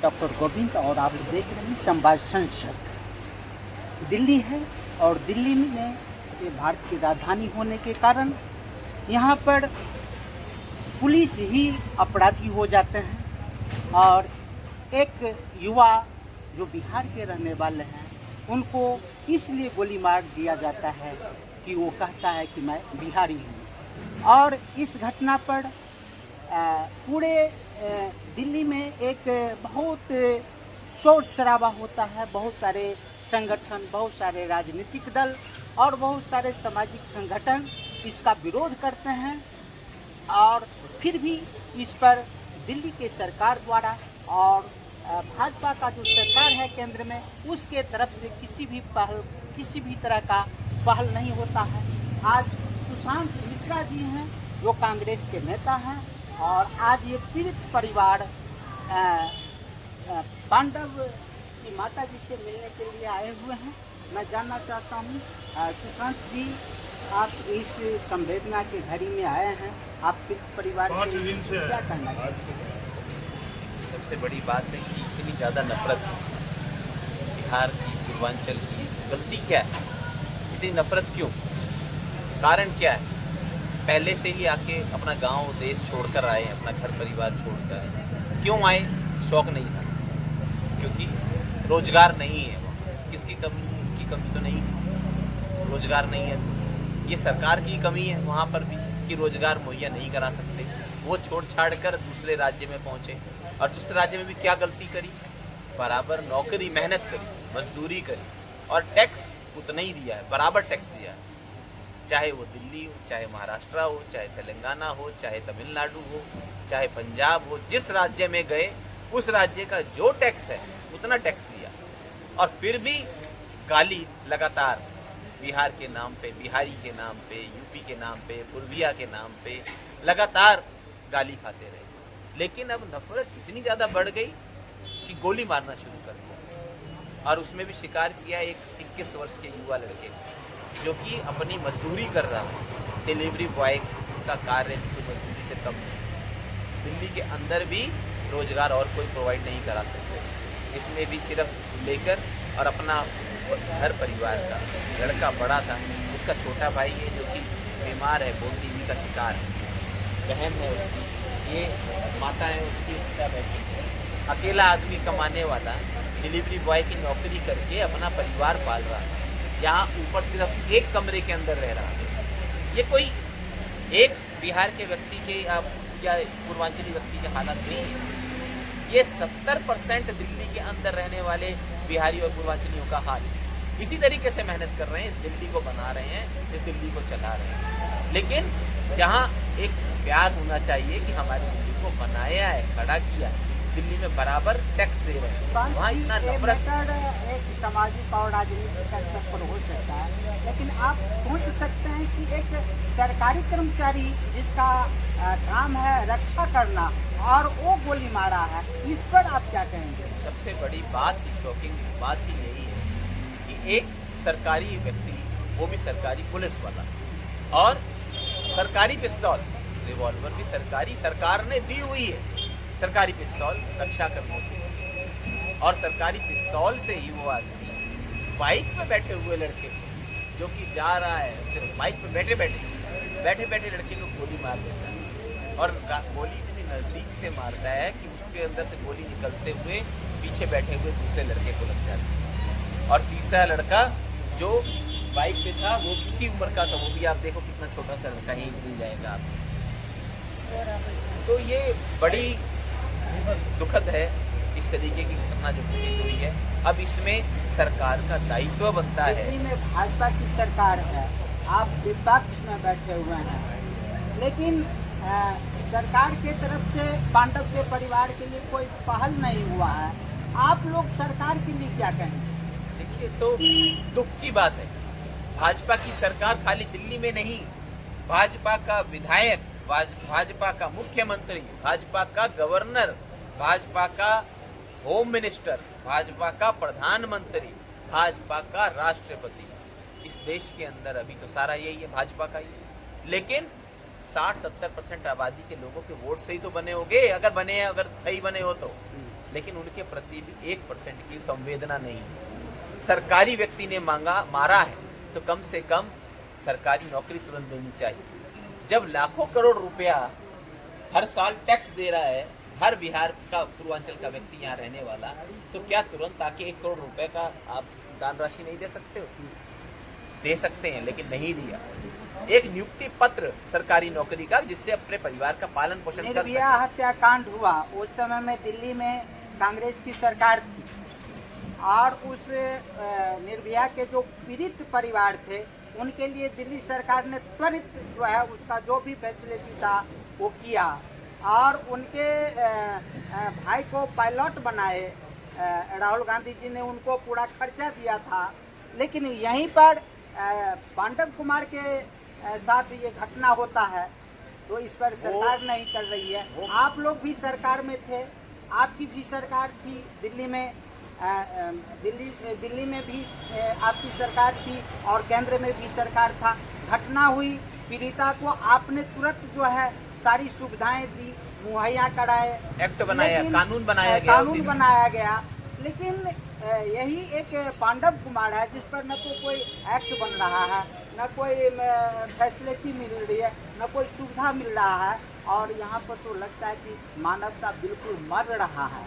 Doctor Govind और आप देख रहे हैं संवाद संसद। दिल्ली है और दिल्ली में ये भारत की राजधानी होने के कारण यहाँ पर पुलिस ही अपराधी हो जाते हैं और एक युवा जो बिहार के रहने वाले हैं उनको इसलिए गोली मार दिया जाता है कि वो कहता है कि मैं बिहारी हूँ। और इस घटना पर पूरे दिल्ली में एक बहुत शोर शराबा होता है। बहुत सारे संगठन, बहुत सारे राजनीतिक दल और बहुत सारे सामाजिक संगठन इसका विरोध करते हैं और फिर भी इस पर दिल्ली के सरकार द्वारा और भाजपा का जो सरकार है केंद्र में उसके तरफ से किसी भी तरह का पहल नहीं होता है। आज सुशांत मिश्रा जी हैं जो कांग्रेस के नेता हैं और आज ये पीड़ित परिवार पांडव की माता जी से मिलने के लिए आए हुए हैं। मैं जानना चाहता हूँ सुशांत जी, आप इस संवेदना के घड़ी में आए हैं, आप पीड़ित परिवार के लिए क्या कहना चाहते हैं? सबसे बड़ी बात है कि इतनी ज़्यादा नफरत बिहार की, पूर्वांचल की, गलती क्या है? इतनी नफरत क्यों? कारण क्या है? पहले से ही आके अपना गांव देश छोड़कर आए, अपना घर परिवार छोड़कर आए। क्यों आए? शौक नहीं था, क्योंकि रोजगार नहीं है। किसकी कमी तो नहीं है, रोजगार नहीं है। ये सरकार की कमी है वहाँ पर भी कि रोजगार मुहैया नहीं करा सकते। वो छोड़ छाड़ कर दूसरे राज्य में पहुँचे और दूसरे राज्य में भी क्या गलती करी? बराबर नौकरी, मेहनत करी, मजदूरी करी और टैक्स उतना ही दिया है, बराबर टैक्स दिया है। चाहे वो दिल्ली हो, चाहे महाराष्ट्र हो, चाहे तेलंगाना हो, चाहे तमिलनाडु हो, चाहे पंजाब हो, जिस राज्य में गए उस राज्य का जो टैक्स है उतना टैक्स दिया। और फिर भी गाली लगातार बिहार के नाम पे, बिहारी के नाम पे, यूपी के नाम पे, पूर्विया के नाम पे लगातार गाली खाते रहे। लेकिन अब नफरत इतनी ज़्यादा बढ़ गई कि गोली मारना शुरू कर दिया और उसमें भी शिकार किया एक 21 वर्ष के युवा लड़के जो कि अपनी मजदूरी कर रहा है। डिलीवरी बॉय का कार्य तो मजदूरी से कम नहीं। दिल्ली के अंदर भी रोजगार और कोई प्रोवाइड नहीं करा सकते। इसमें भी सिर्फ लेकर और अपना घर परिवार का लड़का बड़ा था, उसका छोटा भाई है जो कि बीमार है, बोन टीबी का शिकार है, बहन है उसकी, ये माता है उसकी, पिता बैठी है। अकेला आदमी कमाने वाला डिलीवरी बॉय की नौकरी करके अपना परिवार पाल रहा है, यहाँ ऊपर सिर्फ एक कमरे के अंदर रह रहा है। ये कोई एक बिहार के व्यक्ति के या पूर्वांचली व्यक्ति के हालात नहीं है। ये 70% दिल्ली के अंदर रहने वाले बिहारी और पूर्वांचलियों का हाल है। इसी तरीके से मेहनत कर रहे हैं, इस दिल्ली को बना रहे हैं, इस दिल्ली को चला रहे हैं। लेकिन जहाँ एक प्यार होना चाहिए कि हमारी दिल्ली को बनाया है, खड़ा किया है, दिल्ली में बराबर टैक्स दे रहे हैं, वहाँ इतना नफरत। एक सामाजिक और राजनीतिक स्तर पर हो सकता है, लेकिन आप सोच सकते हैं कि एक सरकारी कर्मचारी जिसका काम है रक्षा करना और वो गोली मारा है, इस पर आप क्या कहेंगे? सबसे बड़ी बात ही, शॉकिंग बात ही यही है कि एक सरकारी व्यक्ति, वो भी सरकारी पुलिस वाला, और सरकारी पिस्तौल, रिवॉल्वर भी सरकार ने दी हुई है, सरकारी पिस्तौल रक्षा करने के लिए। और सरकारी पिस्तौल से ही वो आदमी बाइक पे बैठे हुए लड़के जो कि जा रहा है, सिर्फ बाइक पे बैठे बैठे लड़के को गोली मार देता है। और गोली इतनी नज़दीक से मारता है कि उसके अंदर से गोली निकलते हुए पीछे बैठे हुए दूसरे लड़के को लग जाती है। और तीसरा लड़का जो बाइक पे था वो किसी उम्र का था, वो भी आप देखो कितना छोटा सा लड़का ही मिल जाएगा आपको। तो ये बड़ी दुखद है इस तरीके की घटना जो घटित हुई है। अब इसमें सरकार का दायित्व बनता है। दिल्ली में भाजपा की सरकार है, आप विपक्ष में बैठे हुए हैं, लेकिन सरकार के तरफ से पांडव के परिवार के लिए कोई पहल नहीं हुआ है। आप लोग सरकार के लिए क्या कहेंगे? देखिए, तो दुख की बात है, भाजपा की सरकार खाली दिल्ली में नहीं, भाजपा का विधायक, भाजपा का मुख्यमंत्री, भाजपा का गवर्नर, भाजपा का होम मिनिस्टर, भाजपा का प्रधानमंत्री, भाजपा का राष्ट्रपति, इस देश के अंदर अभी तो सारा यही है, भाजपा का ही। लेकिन 60-70% आबादी के लोगों के वोट से ही तो बने होंगे, अगर सही बने हो तो। लेकिन उनके प्रति भी 1% की संवेदना नहीं है। सरकारी व्यक्ति ने मारा है तो कम से कम सरकारी नौकरी तुरंत देनी चाहिए। जब लाखों करोड़ रुपया हर साल टैक्स दे रहा है हर बिहार का पूर्वांचल का व्यक्ति यहाँ रहने वाला, तो क्या तुरंत आके 1 करोड़ रुपए का आप दान राशि नहीं दे सकते हो? दे सकते हैं, लेकिन नहीं दिया। एक नियुक्ति पत्र सरकारी नौकरी का, जिससे अपने परिवार का पालन पोषण कर सके। निर्भया हत्याकांड हुआ उस समय में दिल्ली में कांग्रेस की सरकार थी, और उस निर्भया के जो पीड़ित परिवार थे उनके लिए दिल्ली सरकार ने त्वरित जो है उसका जो भी फैसिलिटी था वो किया, और उनके भाई को पायलट बनाए। राहुल गांधी जी ने उनको पूरा खर्चा दिया था। लेकिन यहीं पर पांडव कुमार के साथ ये घटना होता है, तो इस पर सरकार नहीं कर रही है। आप लोग भी सरकार में थे, आपकी भी सरकार थी दिल्ली में, दिल्ली में भी आपकी सरकार थी और केंद्र में भी सरकार था। घटना हुई, पीड़िता को आपने तुरंत जो है सारी सुविधाएं दी, मुहैया कराए, एक्ट बनाया, कानून बनाया गया। लेकिन यही एक पांडव कुमार है जिस पर न तो कोई एक्ट बन रहा है, न कोई फैसिलिटी मिल रही है, न कोई सुविधा मिल रहा है, और यहाँ पर तो लगता है कि मानवता बिल्कुल मर रहा है।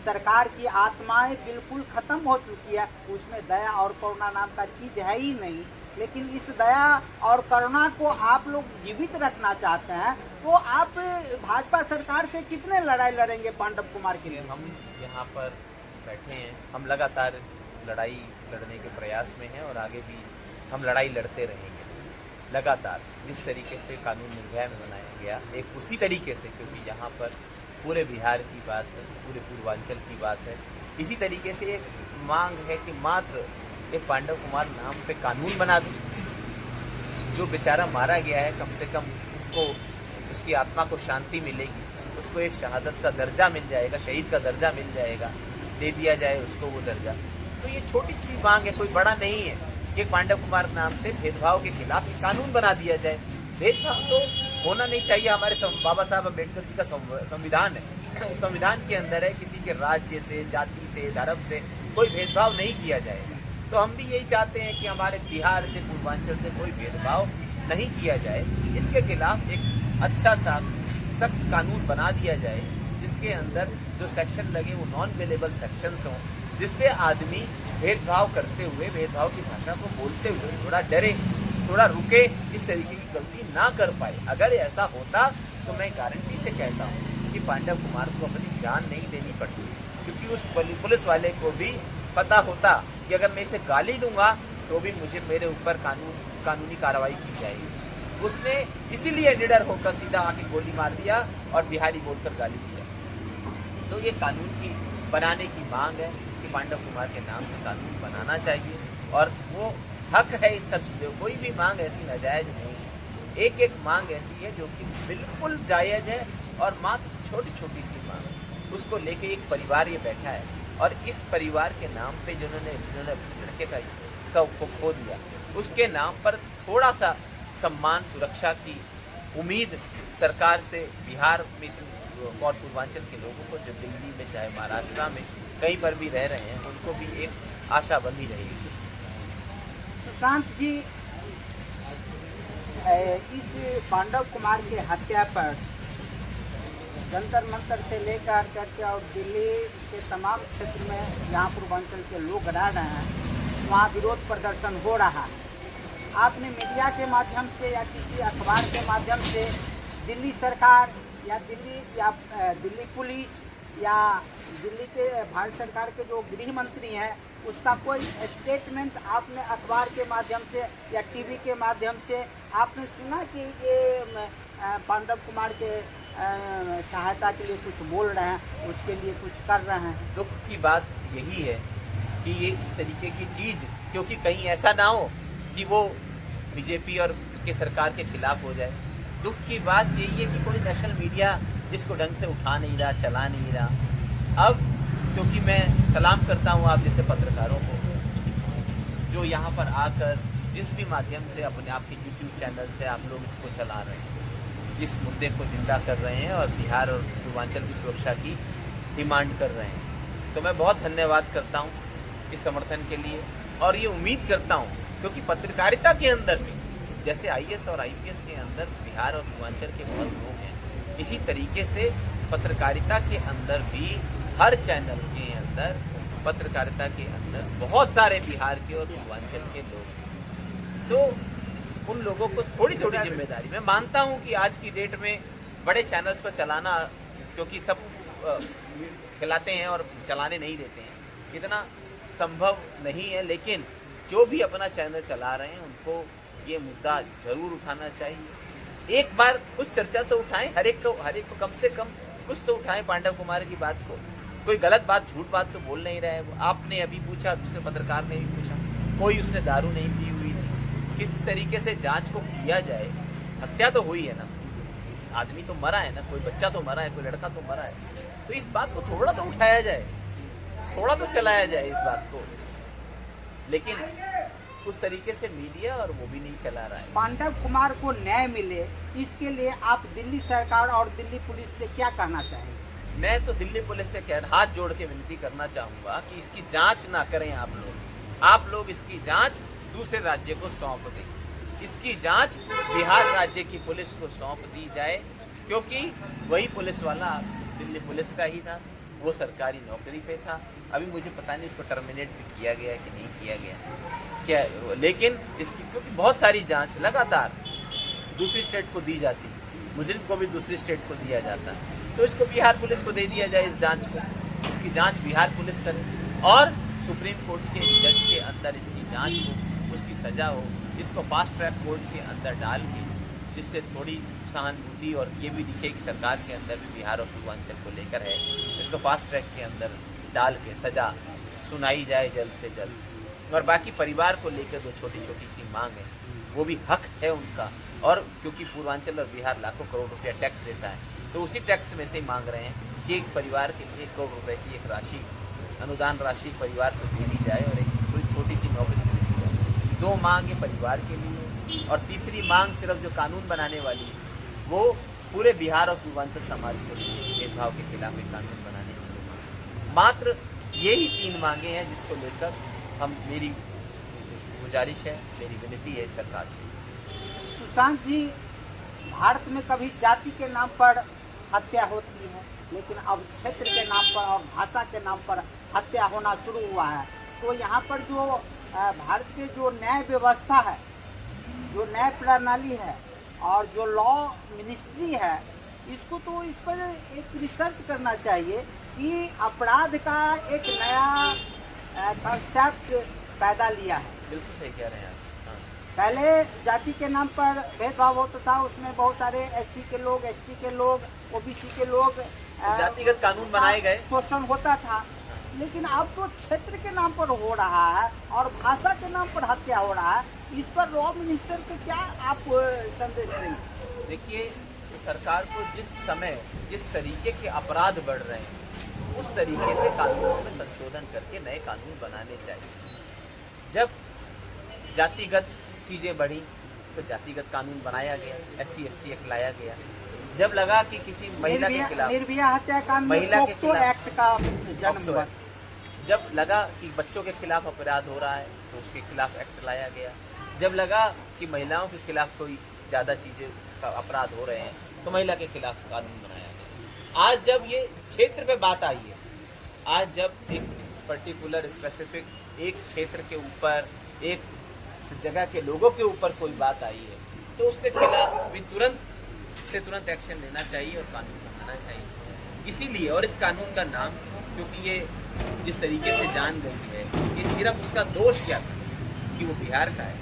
सरकार की आत्माएं बिल्कुल खत्म हो चुकी है, उसमें दया और करुणा नाम का चीज है ही नहीं। लेकिन इस दया और करुणा को आप लोग जीवित रखना चाहते हैं, तो आप भाजपा सरकार से कितने लड़ाई लड़ेंगे पांडव कुमार के लिए? हम यहाँ पर बैठे हैं, हम लगातार लड़ाई लड़ने के प्रयास में हैं और आगे भी हम लड़ाई लड़ते रहेंगे लगातार। जिस तरीके से कानून निर्भया में बनाया गया, एक उसी तरीके से, क्योंकि यहाँ पर पूरे बिहार की बात है, पूरे पूर्वांचल की बात है, इसी तरीके से एक मांग है कि मात्र एक पांडव कुमार नाम पे कानून बना दूं। जो बेचारा मारा गया है, कम से कम उसको, उसकी आत्मा को शांति मिलेगी, उसको एक शहादत का दर्जा मिल जाएगा, शहीद का दर्जा मिल जाएगा, दे दिया जाए उसको वो दर्जा। तो ये छोटी सी मांग है, कोई बड़ा नहीं है कि पांडव कुमार नाम से भेदभाव के खिलाफ एक कानून बना दिया जाए। भेदभाव तो होना नहीं चाहिए। हमारे बाबा साहब अम्बेडकर जी का संविधान है, संविधान के अंदर है किसी के राज्य से, जाति से, धर्म से कोई भेदभाव नहीं किया जाएगा। तो हम भी यही चाहते हैं कि हमारे बिहार से, पूर्वांचल से कोई भेदभाव नहीं किया जाए। इसके खिलाफ एक अच्छा सा सख्त कानून बना दिया जाए, जिसके अंदर जो सेक्शन लगे वो नॉन अवेलेबल सेक्शंस हों, जिससे आदमी भेदभाव करते हुए, भेदभाव की भाषा को बोलते हुए थोड़ा डरे, थोड़ा रुके, इस तरीके की गलती ना कर पाए। अगर ऐसा होता तो मैं गारंटी से कहता हूँ कि पांडव कुमार को अपनी जान नहीं देनी पड़ती, क्योंकि उस पुलिस वाले को भी पता होता कि अगर मैं इसे गाली दूंगा तो भी मुझे, मेरे ऊपर कानूनी कार्रवाई की जाएगी। उसने इसीलिए निडर होकर सीधा आके गोली मार दिया और बिहारी बोलकर गाली दिया। तो ये कानून की बनाने की मांग है कि पांडव कुमार के नाम से कानून बनाना चाहिए, और वो हक है इन सब चीज़ों। कोई भी मांग ऐसी नाजायज नहीं है, एक एक मांग ऐसी है जो कि बिल्कुल जायज़ है, और मात्र छोटी छोटी सी मांग है। उसको लेके एक परिवार ये बैठा है, और इस परिवार के नाम पे जिन्होंने लड़के का खो दिया, उसके नाम पर थोड़ा सा सम्मान, सुरक्षा की उम्मीद सरकार से बिहार में और पूर्वांचल के लोगों को, जो दिल्ली में चाहे महाराष्ट्र में कहीं पर भी रह रहे हैं, उनको भी एक आशा बंधी रहेगी। सुशांत जी, इस पांडव कुमार की हत्या पर जंतर मंतर से लेकर करके और दिल्ली के तमाम क्षेत्र में जहाँ पूर्वांचल के लोग रह रहे हैं, वहाँ विरोध प्रदर्शन हो रहा है। आपने मीडिया के माध्यम से या किसी अखबार के माध्यम से दिल्ली सरकार या दिल्ली पुलिस या दिल्ली के भारत सरकार के जो गृह मंत्री हैं, उसका कोई स्टेटमेंट आपने अखबार के माध्यम से या टीवी के माध्यम से आपने सुना कि ये पांडव कुमार के सहायता के लिए कुछ बोल रहे हैं, उसके लिए कुछ कर रहे हैं? दुख की बात यही है कि ये इस तरीके की चीज़, क्योंकि कहीं ऐसा ना हो कि वो बीजेपी और के सरकार के खिलाफ हो जाए। दुख की बात यही है कि कोई नेशनल मीडिया इसको ढंग से उठा नहीं रहा, चला नहीं रहा। अब क्योंकि मैं सलाम करता हूँ आप जैसे पत्रकारों को, जो यहाँ पर आकर जिस भी माध्यम से अपने आपके यूट्यूब चैनल से आप लोग इसको चला रहे हैं, इस मुद्दे को जिंदा कर रहे हैं और बिहार और पूर्वांचल की सुरक्षा की डिमांड कर रहे हैं। तो मैं बहुत धन्यवाद करता हूँ इस समर्थन के लिए, और ये उम्मीद करता हूँ क्योंकि पत्रकारिता के अंदर भी जैसे आईएएस और आईपीएस के अंदर बिहार और पूर्वांचल के बहुत लोग हैं, इसी तरीके से पत्रकारिता के अंदर भी हर चैनल के अंदर पत्रकारिता के अंदर बहुत सारे बिहार के और पूर्वांचल के लोग हैं। तो उन लोगों को थोड़ी थोड़ी जिम्मेदारी, मैं मानता हूँ कि आज की डेट में बड़े चैनल्स पर चलाना, क्योंकि सब खिलाते हैं और चलाने नहीं देते हैं, इतना संभव नहीं है, लेकिन जो भी अपना चैनल चला रहे हैं उनको ये मुद्दा जरूर उठाना चाहिए। एक बार कुछ चर्चा तो उठाएं, हर एक को कम से कम कुछ तो उठाएं पांडव कुमार की बात को। कोई गलत बात, झूठ बात तो बोल नहीं रहा है वो। आपने अभी पूछा, दूसरे पत्रकार ने भी पूछा, कोई उसने दारू नहीं पी हुई थी। किस तरीके से जांच को किया जाए। हत्या तो हुई है ना, आदमी तो मरा है ना, कोई बच्चा तो मरा है, कोई लड़का तो मरा है, तो इस बात को थोड़ा तो उठाया जाए, थोड़ा तो चलाया जाए इस बात को। लेकिन उस तरीके से मीडिया और वो भी नहीं चला रहा है। पांडव कुमार को न्याय मिले, इसके लिए आप दिल्ली सरकार और दिल्ली पुलिस से क्या कहना चाहेंगे? मैं तो दिल्ली पुलिस से हाथ जोड़ के विनती करना चाहूँगा कि इसकी जांच ना करें आप लोग इसकी जांच दूसरे राज्य को सौंप दें। इसकी जांच बिहार राज्य की पुलिस को सौंप दी जाए, क्योंकि वही पुलिस वाला दिल्ली पुलिस का ही था, वो सरकारी नौकरी पे था। अभी मुझे पता नहीं उसको टर्मिनेट भी किया गया है कि नहीं किया गया क्या, लेकिन इसकी क्योंकि बहुत सारी जांच लगातार दूसरी स्टेट को दी जाती, मुजरिम को भी दूसरी स्टेट को दिया जाता, तो इसको बिहार पुलिस को दे दिया जाए इस जांच को। इसकी जांच बिहार पुलिस करे और सुप्रीम कोर्ट के जज के अंदर इसकी जांच हो, उसकी सज़ा हो। इसको फास्ट ट्रैक कोर्ट के अंदर डाल के, जिससे थोड़ी सहानुभूति और ये भी दिखे कि सरकार के अंदर भी बिहार और पूर्वांचल को लेकर है, इसको फास्ट ट्रैक के अंदर डाल के सज़ा सुनाई जाए जल्द से जल्द। और बाकी परिवार को लेकर जो छोटी छोटी सी मांग है, वो भी हक है उनका, और क्योंकि पूर्वांचल और बिहार लाखों करोड़ रुपया टैक्स देता है, तो उसी टैक्स में से ही मांग रहे हैं कि एक परिवार के लिए 1 करोड़ रुपए की एक राशि, अनुदान राशि परिवार को दे दी जाए और एक कोई छोटी सी नौकरी दे दी जाए। 2 मांग है परिवार के लिए, और तीसरी मांग सिर्फ जो कानून बनाने वाली है वो पूरे बिहार और पूर्वांचल समाज के लिए भेदभाव के खिलाफ एक कानून बनाने के लिए। मात्र यही 3 मांगे हैं जिसको लेकर मेरी गुजारिश है, मेरी विनती है सरकार से। सुशांत जी, भारत में कभी जाति के नाम पर हत्या होती है, लेकिन अब क्षेत्र के नाम पर और भाषा के नाम पर हत्या होना शुरू हुआ है। तो यहाँ पर जो भारत के जो न्याय व्यवस्था है, जो न्याय प्रणाली है और जो लॉ मिनिस्ट्री है, इसको तो इस पर एक रिसर्च करना चाहिए कि अपराध का एक नया कंसेप्ट पैदा लिया है। बिल्कुल सही कह रहे हैं आप। पहले जाति के नाम पर भेदभाव होता था, उसमें बहुत सारे एससी के लोग, एसटी के लोग, ओबीसी के लोग, जातिगत कानून बनाए गए, शोषण होता था। लेकिन अब तो क्षेत्र के नाम पर हो रहा है और भाषा के नाम पर हत्या हो रहा है। इस पर लॉ मिनिस्टर को क्या आप संदेश देंगे? देखिए, सरकार को जिस समय जिस तरीके के अपराध बढ़ रहे हैं, उस तरीके से कानूनों में संशोधन करके नए कानून बनाने चाहिए। जब जातिगत चीज़ें बढ़ी तो जातिगत कानून बनाया गया, SC ST एक्ट लाया गया। जब लगा कि किसी महिला के खिलाफ निर्भया हत्याकांड, महिला के खिलाफ एक्ट का जन्म हुआ, जब लगा कि बच्चों के खिलाफ अपराध हो रहा है तो उसके खिलाफ एक्ट लाया गया। जब लगा कि महिलाओं के खिलाफ कोई ज़्यादा चीज़ें का अपराध हो रहे हैं तो महिला के खिलाफ कानून बनाया गया। आज जब ये क्षेत्र पे बात आई है, आज जब एक पर्टिकुलर स्पेसिफिक एक क्षेत्र के ऊपर, एक जगह के लोगों के ऊपर कोई बात आई है, तो उसके खिलाफ भी तुरंत एक्शन लेना चाहिए और कानून बनाना चाहिए। इसीलिए, और इस कानून का नाम, क्योंकि ये जिस तरीके से जान गई है, ये सिर्फ उसका दोष क्या था कि वो बिहार का है,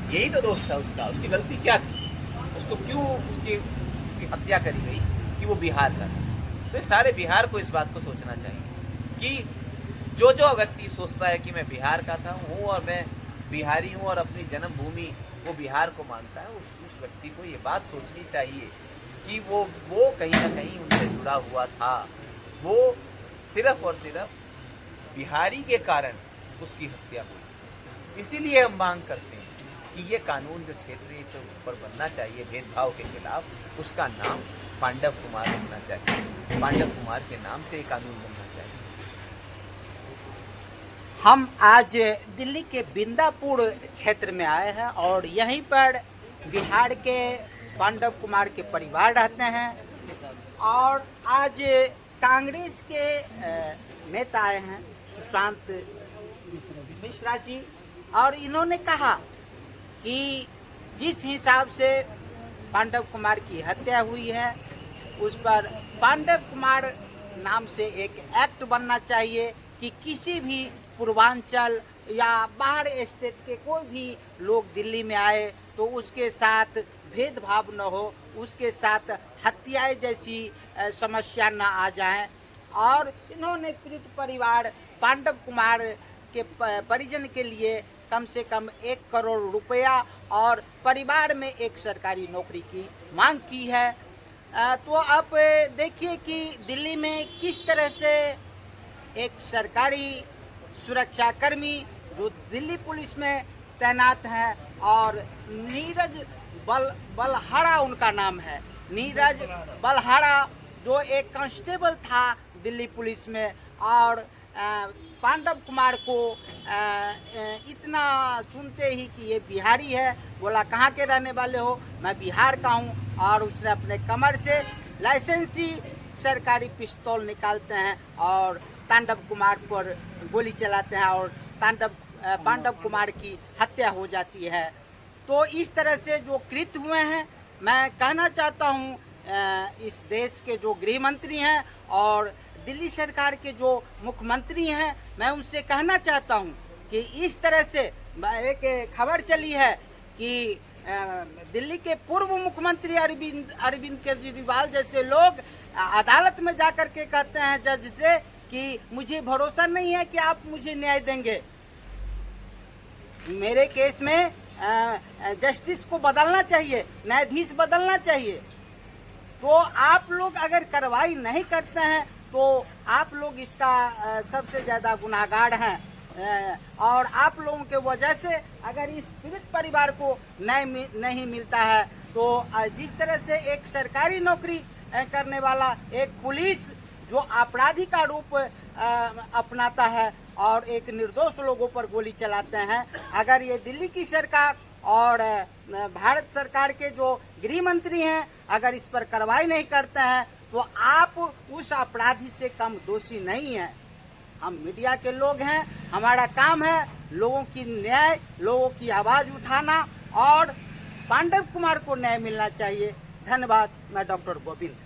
यही तो दोष था उसका। उसकी गलती क्या थी, उसको क्यों उसकी हत्या करी गई कि वो बिहार का था। तो सारे बिहार को इस बात को सोचना चाहिए कि जो व्यक्ति सोचता है कि मैं बिहार का हूँ और मैं बिहारी हूँ और अपनी जन्मभूमि वो बिहार को मानता है, उस व्यक्ति को ये बात सोचनी चाहिए कि वो कहीं ना कहीं उनसे जुड़ा हुआ था। वो सिर्फ और सिर्फ बिहारी के कारण उसकी हत्या हुई। इसीलिए हम मांग करते हैं कि ये कानून जो क्षेत्रीय के ऊपर बनना चाहिए भेदभाव के खिलाफ, उसका नाम पांडव कुमार रखना चाहिए। पांडव कुमार के नाम से ये कानून बनना चाहिए। हम आज दिल्ली के बिंदापुर क्षेत्र में आए हैं और यहीं पर बिहार के पांडव कुमार के परिवार रहते हैं और आज कांग्रेस के नेता आए हैं सुशांत मिश्रा जी और इन्होंने कहा कि जिस हिसाब से पांडव कुमार की हत्या हुई है उस पर पांडव कुमार नाम से एक एक्ट बनना चाहिए कि किसी भी पूर्वांचल या बाहर स्टेट के कोई भी लोग दिल्ली में आए तो उसके साथ भेदभाव न हो, उसके साथ हत्याएं जैसी समस्या न आ जाए। और इन्होंने पीड़ित परिवार पांडव कुमार के परिजन के लिए कम से कम 1 करोड़ रुपया और परिवार में एक सरकारी नौकरी की मांग की है। तो आप देखिए कि दिल्ली में किस तरह से एक सरकारी सुरक्षाकर्मी जो दिल्ली पुलिस में तैनात हैं और नीरज बलहारा उनका नाम है, नीरज बलहारा जो एक कांस्टेबल था दिल्ली पुलिस में और पांडव कुमार को इतना सुनते ही कि ये बिहारी है, बोला कहाँ के रहने वाले हो, मैं बिहार का हूँ, और उसने अपने कमर से लाइसेंसी सरकारी पिस्तौल निकालते हैं और पांडव कुमार पर गोली चलाते हैं और पांडव कुमार की हत्या हो जाती है। तो इस तरह से जो कृत्य हुए हैं, मैं कहना चाहता हूँ इस देश के जो गृह मंत्री हैं और दिल्ली सरकार के जो मुख्यमंत्री हैं, मैं उनसे कहना चाहता हूं कि इस तरह से एक खबर चली है कि दिल्ली के पूर्व मुख्यमंत्री अरविंद केजरीवाल जैसे लोग अदालत में जाकर के कहते हैं जज से कि मुझे भरोसा नहीं है कि आप मुझे न्याय देंगे, मेरे केस में जस्टिस को बदलना चाहिए, न्यायाधीश बदलना चाहिए। तो आप लोग अगर कार्रवाई नहीं करते हैं तो आप लोग इसका सबसे ज़्यादा गुनाहगार हैं और आप लोगों के वजह से अगर इस पीड़ित परिवार को न्याय नहीं मिलता है तो जिस तरह से एक सरकारी नौकरी करने वाला एक पुलिस जो अपराधी का रूप अपनाता है और एक निर्दोष लोगों पर गोली चलाते हैं, अगर ये दिल्ली की सरकार और भारत सरकार के जो गृह मंत्री हैं अगर इस पर कार्रवाई नहीं करते हैं तो आप उस अपराधी से कम दोषी नहीं हैं। हम मीडिया के लोग हैं, हमारा काम है लोगों की न्याय, लोगों की आवाज़ उठाना और पांडव कुमार को न्याय मिलना चाहिए। धन्यवाद। मैं डॉक्टर गोविंद।